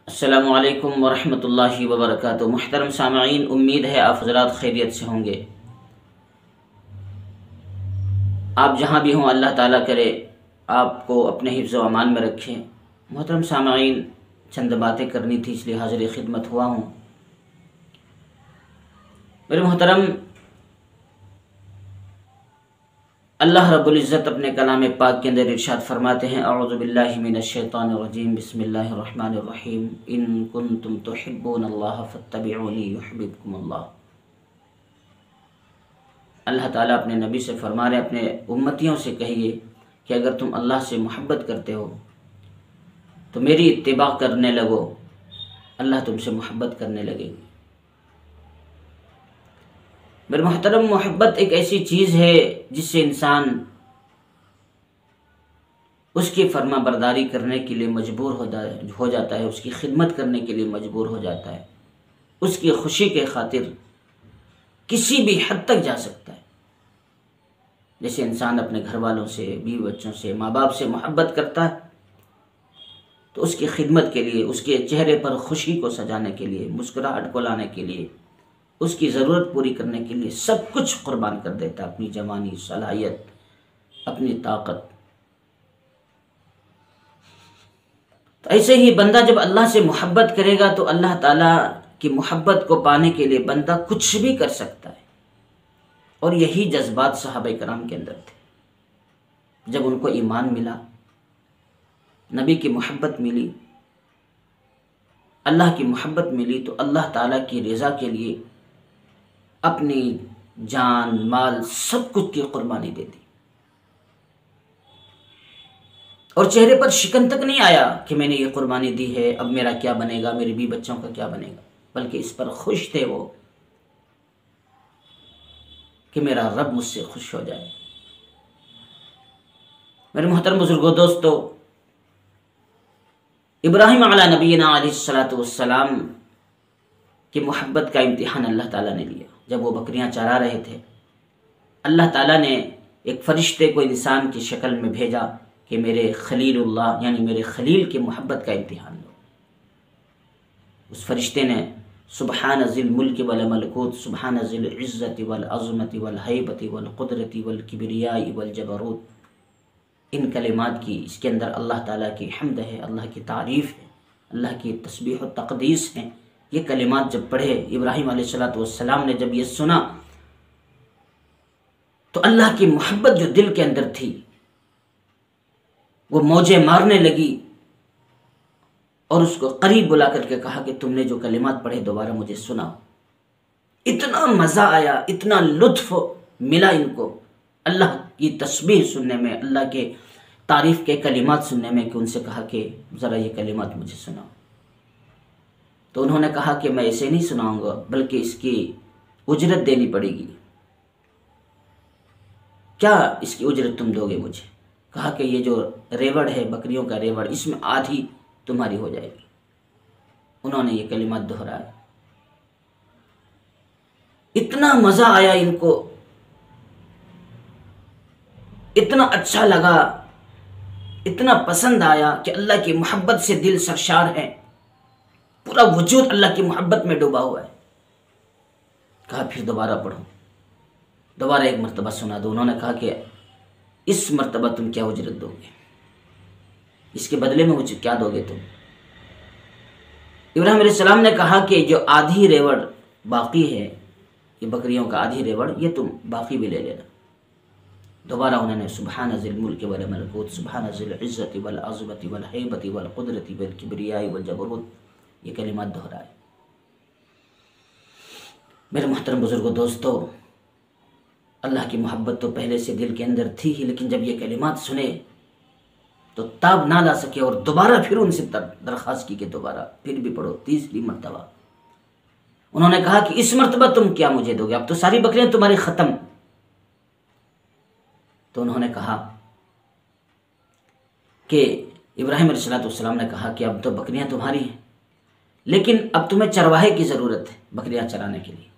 अस्सलामु अलैकुम वरहमतुल्लाहि वबरकातुहू। मुहतरम सामईन, उम्मीद है आप हज़रात खैरियत से होंगे। आप जहाँ भी हों, अल्लाह ताला करे आपको अपने हिफ्ज़ व अमान में रखें। मुहतरम सामईन, चंद बातें करनी थी, इसलिए हाज़िर खिदमत हुआ हूँ। मेरे मोहतरम, अल्लाह रब्बुल इज़्ज़त अपने कलाम पाक के अंदर इरशाद फरमाते हैं, अऊज़ु बिल्लाहि मिनश शैतानिर रजीम, बिस्मिल्लाहिर रहमानिर रहीम, इन कुंतुम तुहिब्बूनल्लाह फत्तबिऊनी युहिब्बुकुमुल्लाह। अल्लाह ताला अपने नबी से फरमा रहे, अपने उम्मतियों से कहिए कि अगर तुम अल्लाह से मोहब्बत करते हो तो मेरी इत्तिबा करने लगो, अल्लाह तुमसे मोहब्बत करने लगेगी। मेरे मोहतरम, मोहब्बत एक ऐसी चीज़ है जिससे इंसान उसकी फर्मा बरदारी करने के लिए मजबूर हो जाता है, उसकी खिदमत करने के लिए मजबूर हो जाता है, उसकी खुशी के खातिर किसी भी हद तक जा सकता है। जैसे इंसान अपने घर वालों से, बीवी बच्चों से, माँ बाप से मोहब्बत करता है तो उसकी खिदमत के लिए, उसके चेहरे पर खुशी को सजाने के लिए, मुस्कुराहट को लाने के लिए, उसकी ज़रूरत पूरी करने के लिए सब कुछ कुर्बान कर देता है, अपनी जवानी, सलाहियत, अपनी ताकत। तो ऐसे ही बंदा जब अल्लाह से मोहब्बत करेगा तो अल्लाह ताला की मोहब्बत को पाने के लिए बंदा कुछ भी कर सकता है। और यही जज्बात सहाबा कराम के अंदर थे। जब उनको ईमान मिला, नबी की मोहब्बत मिली, अल्लाह की मोहब्बत मिली, तो अल्लाह ताला की रज़ा के लिए अपनी जान, माल, सब कुछ की कुर्बानी दे दी। और चेहरे पर शिकन तक नहीं आया कि मैंने ये कुर्बानी दी है, अब मेरा क्या बनेगा, मेरे बीवी बच्चों का क्या बनेगा, बल्कि इस पर खुश थे वो कि मेरा रब मुझसे खुश हो जाए। मेरे मोहतरम बुजुर्गों, दोस्तों, इब्राहिम अला नबीना अलैहिस्सलातु वस्सलाम की मोहब्बत का इम्तिहान अल्लाह ताला ने लिया। जब वो बकरियां चरा रहे थे, अल्लाह ताला ने एक फरिश्ते को इंसान की शक्ल में भेजा कि मेरे खलीलुल्लाह यानी मेरे खलील की मोहब्बत का इम्तिहान लो। उस फरिश्ते ने सुबहान ज़िल मुल्क वल मलकूत, सुबहान ज़िल इज़्ज़ति वल अज़मति वल हैबति वल कुदरति वल किबरियाई वल जबरूत, इन कलिमात की, इसके अंदर अल्लाह ताला की हम्द है, अल्लाह की तारीफ़ है, अल्लाह की तस्बीह व तक़दीस है। ये कलिमात जब पढ़े इब्राहिम अलैहिस्सलातु वस्सलाम ने, जब ये सुना तो अल्लाह की मोहब्बत जो दिल के अंदर थी वो मौजें मारने लगी और उसको करीब बुला करके कहा कि तुमने जो कलिमात पढ़े दोबारा मुझे सुनाओ। इतना मज़ा आया, इतना लुत्फ मिला इनको अल्लाह की तस्बीह सुनने में, अल्लाह के तारीफ़ के कलिमात सुनने में, कि उनसे कहा कि ज़रा ये कलिमात मुझे सुनाओ। तो उन्होंने कहा कि मैं ऐसे नहीं सुनाऊंगा, बल्कि इसकी उजरत देनी पड़ेगी। क्या इसकी उजरत तुम दोगे मुझे? कहा कि ये जो रेवड़ है, बकरियों का रेवड़, इसमें आधी तुम्हारी हो जाएगी। उन्होंने ये कलिमात दोहराया। इतना मज़ा आया इनको, इतना अच्छा लगा, इतना पसंद आया कि अल्लाह की मोहब्बत से दिल सरशार है, पूरा वजूद अल्लाह की मोहब्बत में डूबा हुआ है। कहा फिर दोबारा पढ़ो, दोबारा एक मरतबा सुना दो। उन्होंने कहा कि इस मरतबा तुम क्या उजरत दोगे, इसके बदले में मुझे क्या दोगे तुम? इब्राहिम अलैहिस्सलाम ने कहा कि जो आधी रेवड़ बाकी है, ये बकरियों का आधी रेवड़, ये तुम बाकी भी ले लेना। दोबारा उन्होंने सुबहान ज़िल मुल्क वल मलकूत, सुबहान ज़िल इज़्ज़ति वल अज़मति वल हैबति वल कुदरति वल किबरियाई वल जबरूत, ये कलिमात दोहराए। मेरे मोहतरम बुजुर्गों, दोस्तों, अल्लाह की मोहब्बत तो पहले से दिल के अंदर थी ही, लेकिन जब ये कलिमात सुने तो ताब ना ला सके और दोबारा फिर उनसे दरख्वास्त की कि दोबारा फिर भी पढ़ो, तीसरी मरतबा। उन्होंने कहा कि इस मरतबा तुम क्या मुझे दोगे, अब तो सारी बकरियां तुम्हारी ख़त्म। तो उन्होंने कहा कि इब्राहिम अलैहिस्सलाम ने कहा कि अब तो बकरियां तुम्हारी हैं, लेकिन अब तुम्हें चरवाहे की ज़रूरत है बकरियां चराने के लिए।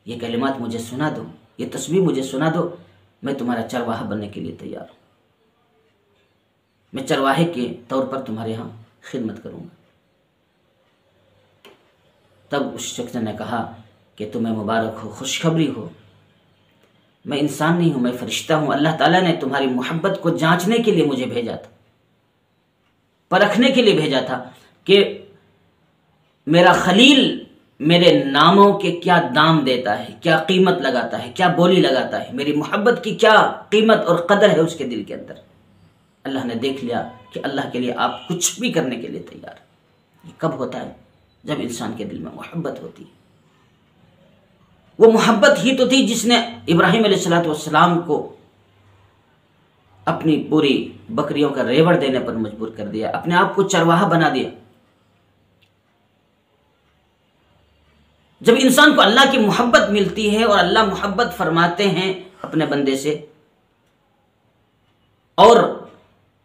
ये कलिमात मुझे सुना दो, ये तस्बीह मुझे सुना दो, मैं तुम्हारा चरवाहा बनने के लिए तैयार हूँ, मैं चरवाहे के तौर पर तुम्हारे यहाँ खिदमत करूँगा। तब उस शख्स ने कहा कि तुम्हें मुबारक हो, खुशखबरी हो, मैं इंसान नहीं हूँ, मैं फरिश्ता हूँ। अल्लाह ताला ने तुम्हारी मोहब्बत को जांचने के लिए मुझे भेजा था, परखने के लिए भेजा था कि मेरा खलील मेरे नामों के क्या दाम देता है, क्या कीमत लगाता है, क्या बोली लगाता है, मेरी मोहब्बत की क्या कीमत और कदर है उसके दिल के अंदर। अल्लाह ने देख लिया कि अल्लाह के लिए आप कुछ भी करने के लिए तैयार। ये कब होता है? जब इंसान के दिल में मोहब्बत होती है। वो मोहब्बत ही तो थी जिसने इब्राहिम अलैहिस्सलाम को अपनी पूरी बकरियों का रेवड़ देने पर मजबूर कर दिया, अपने आप को चरवाहा बना दिया। जब इंसान को अल्लाह की मोहब्बत मिलती है और अल्लाह मोहब्बत फरमाते हैं अपने बंदे से, और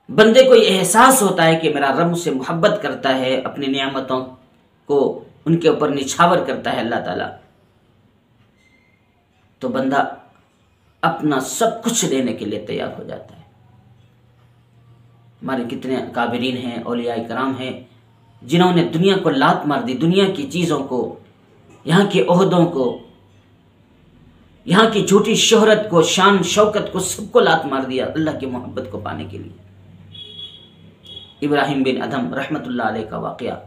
बंदे को यह एहसास होता है कि मेरा रब मुझसे मोहब्बत करता है, अपनी नियामतों को उनके ऊपर निछावर करता है अल्लाह ताला, तो बंदा अपना सब कुछ देने के लिए तैयार हो जाता है। हमारे कितने काबिरीन हैं, औलिया कराम हैं, जिन्होंने दुनिया को लात मार दी, दुनिया की चीज़ों को, यहाँ के ओहदों को, यहाँ की झूठी शोहरत को, शान शौकत को, सबको लात मार दिया अल्लाह की मोहब्बत को पाने के लिए। इब्राहिम बिन अदम रहमतुल्लाह अलैह का वाक़या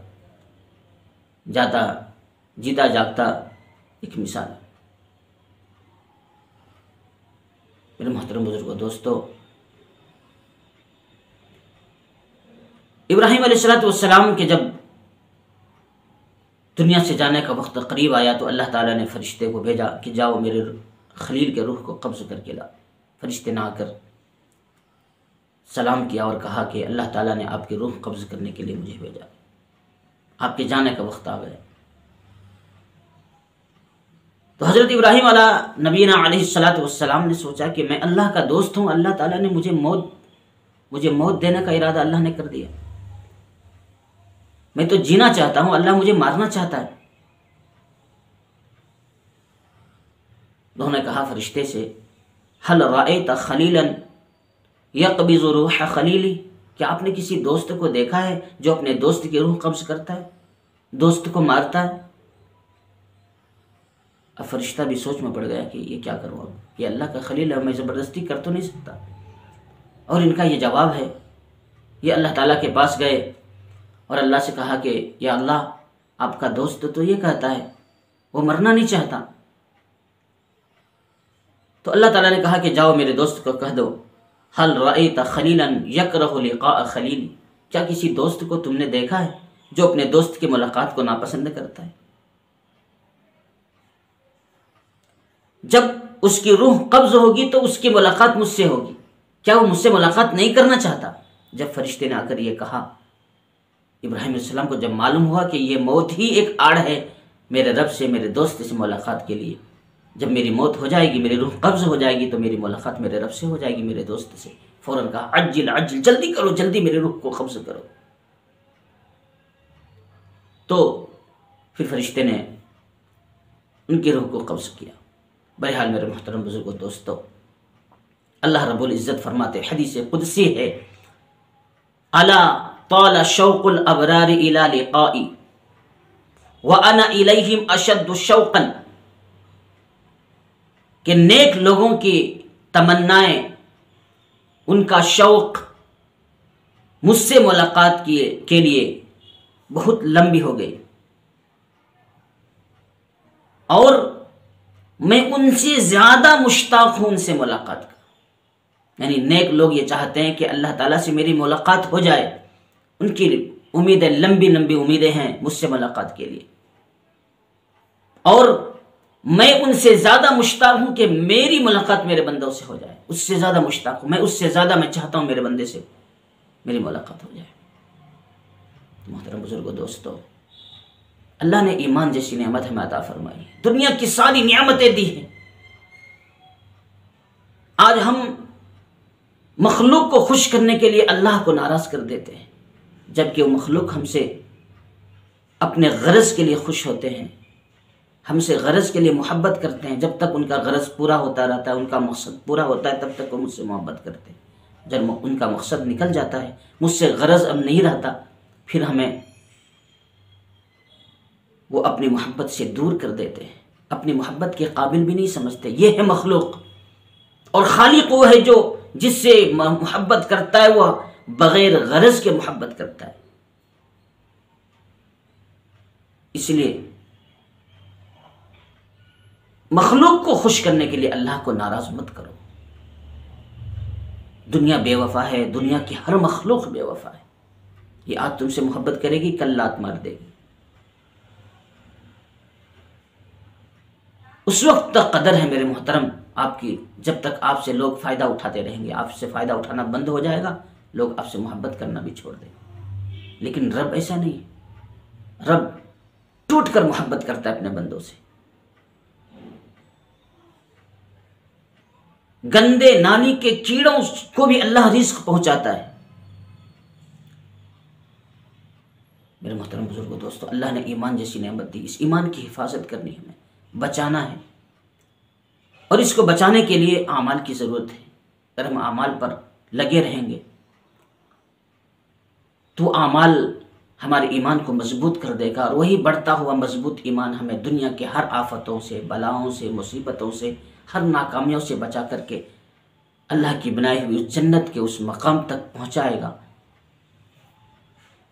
जाता जीता जागता एक मिसाल है। मेरे मोहतरम बुजुर्गों, दोस्तों, इब्राहिम अलैहिस्सलाम के जब दुनिया से जाने का वक्त करीब आया तो अल्लाह ताला ने फरिश्ते को भेजा कि जाओ मेरे खलील के रूह को कब्ज़ करके ला। फरिश्ते ने आकर सलाम किया और कहा कि अल्लाह ताला ने आपकी रूह कब्ज़ करने के लिए मुझे भेजा, आपके जाने का वक्त आ गया। तो हज़रत इब्राहिम नबीना अलैहिस्सलाम ने सोचा कि मैं अल्लाह का दोस्त हूँ, अल्लाह ताला ने मुझे मौत देने का इरादा अल्लाह ने कर दिया, मैं तो जीना चाहता हूँ, अल्लाह मुझे मारना चाहता है। उन्होंने कहा फरिश्ते से, हल राएत खलीलन यक़बिज़ु रूह खलीली, क्या आपने किसी दोस्त को देखा है जो अपने दोस्त की रूह कब्ज़ करता है, दोस्त को मारता है? अब फरिश्ता भी सोच में पड़ गया कि ये क्या करूँ, अब ये अल्लाह का खलील है, मैं ज़बरदस्ती कर तो नहीं सकता। और इनका ये जवाब है। ये अल्लाह ताला के पास गए और अल्लाह से कहा कि या अल्लाह, आपका दोस्त तो ये कहता है, वो मरना नहीं चाहता। तो अल्लाह ताला ने कहा कि जाओ मेरे दोस्त को कह दो, हल राएत खलीलन यकरहु लिक़ा खलीली, क्या किसी दोस्त को तुमने देखा है जो अपने दोस्त की मुलाकात को नापसंद करता है? जब उसकी रूह कब्ज़ होगी तो उसकी मुलाकात मुझसे होगी, क्या वो मुझसे मुलाकात नहीं करना चाहता? जब फरिश्ते ने आकर ये कहा, इब्राहिम अलैहिस्सलाम को जब मालूम हुआ कि ये मौत ही एक आड़ है मेरे रब से, मेरे दोस्त से मुलाकात के लिए, जब मेरी मौत हो जाएगी, मेरी रूह कब्ज़ हो जाएगी, तो मेरी मुलाकात मेरे रब से हो जाएगी, मेरे दोस्त से। फ़ौरन कहा, अज्जिल अज्जिल, जल्दी करो, जल्दी मेरी रूह को कब्ज़ करो। तो फिर फरिश्ते ने उनकी रूह को कब्ज़ किया। बहरहाल मेरे मोहतरम बुजुर्गों, दोस्तों, अल्लाह रब्बुल इज़्ज़त फरमाते, हदीस कुदसी है, अला ताला शौक़ुल अबरार इला लिक़ाई व अना इलैहिम अशद्दु शौक़न, कि नेक लोगों की तमन्नाएं, उनका शौक़ मुझसे मुलाकात के लिए बहुत लंबी हो गई, और मैं उनसे ज़्यादा मुश्ताक़ हूँ उनसे मुलाकात का। यानी नेक लोग ये चाहते हैं कि अल्लाह ताला से मेरी मुलाकात हो जाए, उनकी उम्मीदें लंबी लंबी उम्मीदें हैं मुझसे मुलाकात के लिए, और मैं उनसे ज़्यादा मुश्ताक़ हूँ कि मेरी मुलाकात मेरे बंदों से हो जाए, उससे ज़्यादा मुश्ताक़ हूँ मैं, उससे ज़्यादा मैं चाहता हूँ मेरे बंदे से मेरी मुलाकात हो जाए। मोहतरम बुजुर्गों, दोस्तों, अल्लाह ने ईमान जैसी नेमत हमें अता फरमाई है, दुनिया की सारी नियामतें दी हैं। आज हम मखलूक को खुश करने के लिए अल्लाह को नाराज़ कर देते हैं, जबकि वो मखलूक हमसे अपने गरज के लिए खुश होते हैं, हमसे गरज के लिए मोहब्बत करते हैं। जब तक उनका गरज पूरा होता रहता है, उनका मकसद पूरा होता है, तब तक वो मुझसे मोहब्बत करते हैं। जब उनका मकसद निकल जाता है, मुझसे गरज अब नहीं रहता, फिर हमें वो अपनी मोहब्बत से दूर कर देते हैं, अपनी मोहब्बत के काबिल भी नहीं समझते। ये है मखलूक, और खालिक वो है जो जिससे मोहब्बत करता है वह बगैर गरज के मोहब्बत करता है। इसलिए मखलूक को खुश करने के लिए अल्लाह को नाराज मत करो। दुनिया बेवफा है, दुनिया की हर मखलूक बेवफा है। ये आज तुमसे मोहब्बत करेगी, कल लात मार देगी। उस वक्त तक कदर है मेरे मोहतरम आपकी, जब तक आपसे लोग फ़ायदा उठाते रहेंगे। आपसे फ़ायदा उठाना बंद हो जाएगा, लोग आपसे मोहब्बत करना भी छोड़ देंगे। लेकिन रब ऐसा नहीं है। रब टूट कर मोहब्बत करता है अपने बंदों से। गंदे नाली के कीड़ों को भी अल्लाह रिज़्क़ पहुंचाता है। मेरे मोहतरम बुजुर्गों, दोस्तों, अल्लाह ने ईमान जैसी नेमत दी। इस ईमान की हिफाजत करनी है, हमें बचाना है, और इसको बचाने के लिए आमाल की ज़रूरत है। अगर हम आमाल पर लगे रहेंगे तो आमाल हमारे ईमान को मजबूत कर देगा, और वही बढ़ता हुआ मजबूत ईमान हमें दुनिया के हर आफतों से, बलाओं से, मुसीबतों से, हर नाकामियों से बचा करके अल्लाह की बनाई हुई जन्नत के उस मकाम तक पहुंचाएगा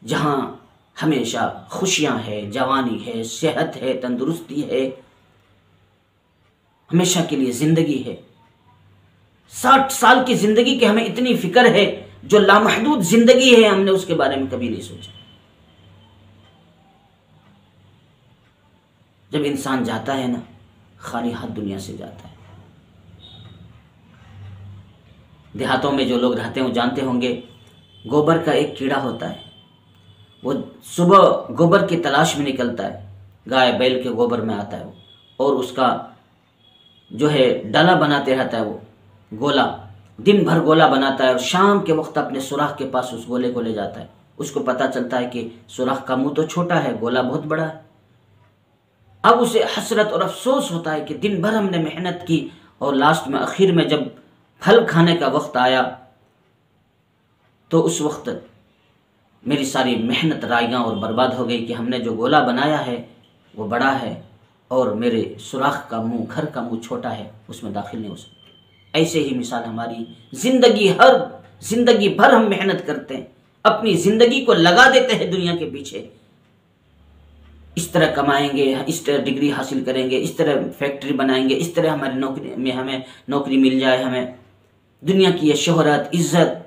जहां हमेशा खुशियां है, जवानी है, सेहत है, तंदुरुस्ती है, हमेशा के लिए जिंदगी है। 60 साल की जिंदगी की हमें इतनी फिक्र है, जो लामहदूद जिंदगी है हमने उसके बारे में कभी नहीं सोचा। जब इंसान जाता है ना, खाली हाथ दुनिया से जाता है। देहातों में जो लोग रहते हैं वो जानते होंगे, गोबर का एक कीड़ा होता है। वो सुबह गोबर की तलाश में निकलता है, गाय बैल के गोबर में आता है वो, और उसका जो है डाला बनाते रहता है। वो गोला दिन भर गोला बनाता है, और शाम के वक्त अपने सुराख के पास उस गोले को ले जाता है। उसको पता चलता है कि सुराख का मुंह तो छोटा है, गोला बहुत बड़ा है। अब उसे हसरत और अफसोस होता है कि दिन भर हमने मेहनत की, और लास्ट में आखिर में जब फल खाने का वक्त आया तो उस वक्त मेरी सारी मेहनत राइयां और बर्बाद हो गई कि हमने जो गोला बनाया है वो बड़ा है, और मेरे सुराख का मुंह, घर का मुंह छोटा है, उसमें दाखिल नहीं हो सकता। ऐसे ही मिसाल हमारी जिंदगी भर हम मेहनत करते हैं, अपनी जिंदगी को लगा देते हैं दुनिया के पीछे। इस तरह कमाएंगे, इस तरह डिग्री हासिल करेंगे, इस तरह फैक्ट्री बनाएंगे, इस तरह हमारी नौकरी में हमें नौकरी मिल जाए, हमें दुनिया की ये शोहरत, इज्जत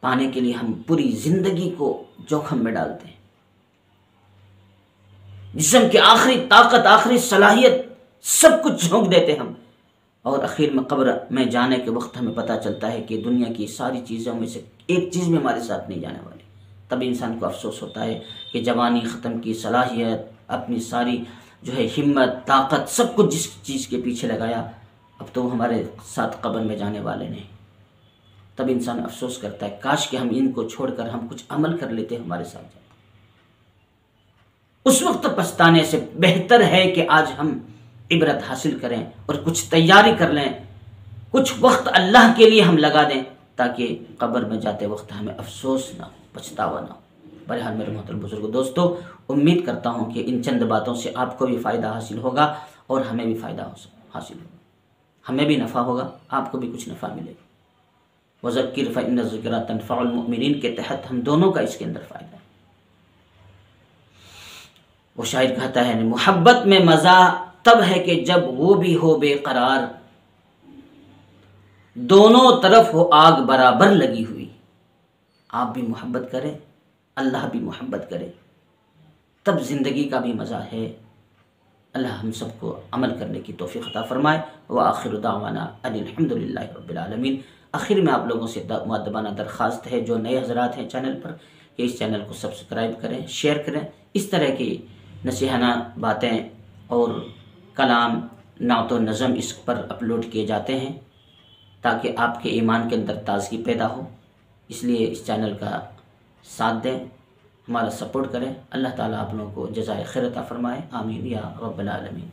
पाने के लिए हम पूरी जिंदगी को जोखम में डालते हैं। जिस्म की आखिरी ताकत, आखिरी सलाहियत सब कुछ झोंक देते हम, और आखिर में कब्र में जाने के वक्त हमें पता चलता है कि दुनिया की सारी चीज़ों में से एक चीज़ भी हमारे साथ नहीं जाने वाली। तब इंसान को अफसोस होता है कि जवानी ख़त्म की, सलाहियत, अपनी सारी जो है हिम्मत, ताकत, सब कुछ जिस चीज़ के पीछे लगाया, अब तो हमारे साथ कब्र में जाने वाले नहीं। तब इंसान अफसोस करता है, काश कि हम इनको छोड़कर हम कुछ अमल कर लेते, हमारे साथ जाते। उस वक्त पछताने से बेहतर है कि आज हम इबरत हासिल करें और कुछ तैयारी कर लें, कुछ वक्त अल्लाह के लिए हम लगा दें, ताकि कब्र में जाते वक्त हमें अफसोस ना हो, पछतावा ना हो। बहरहाल मेरे मोहतरम बुजुर्गों, दोस्तों, उम्मीद करता हूँ कि इन चंद बातों से आपको भी फ़ायदा हासिल होगा और हमें भी फ़ायदा हासिल होगा। हमें भी नफ़ा होगा, आपको भी कुछ नफ़ा मिलेगा। वज़क्किर फ़इन्न ज़िक्रा तनफ़उल मुमिनीन के तहत हम दोनों का इसके अंदर फ़ायदा है। वो शायर कहता है, मोहब्बत में मज़ा तब है कि जब वो भी हो बेकरार, दोनों तरफ हो आग बराबर लगी हुई। आप भी मोहब्बत करें, अल्लाह भी मोहब्बत करे, तब ज़िंदगी का भी मज़ा है। अल्लाह हम सबको अमल करने की तौफ़ीक़ अता फ़रमाए। व आखिर दावाना अनिल हम्दुलिल्लाहि रब्बिल आलमीन। आखिर में आप लोगों से मुअद्दबाना दरख्वास्त है, जो नए हज़रात हैं चैनल पर, कि इस चैनल को सब्सक्राइब करें, शेयर करें। इस तरह की नसीहाना बातें और कलाम, नात व नज़म इस पर अपलोड किए जाते हैं, ताकि आपके ईमान के अंदर ताज़गी पैदा हो। इसलिए इस चैनल का साथ दें, हमारा सपोर्ट करें। अल्लाह ताला आप लोगों को जज़ाए खैर अता फ़रमाए। आमीन या रब्बल आलमीन।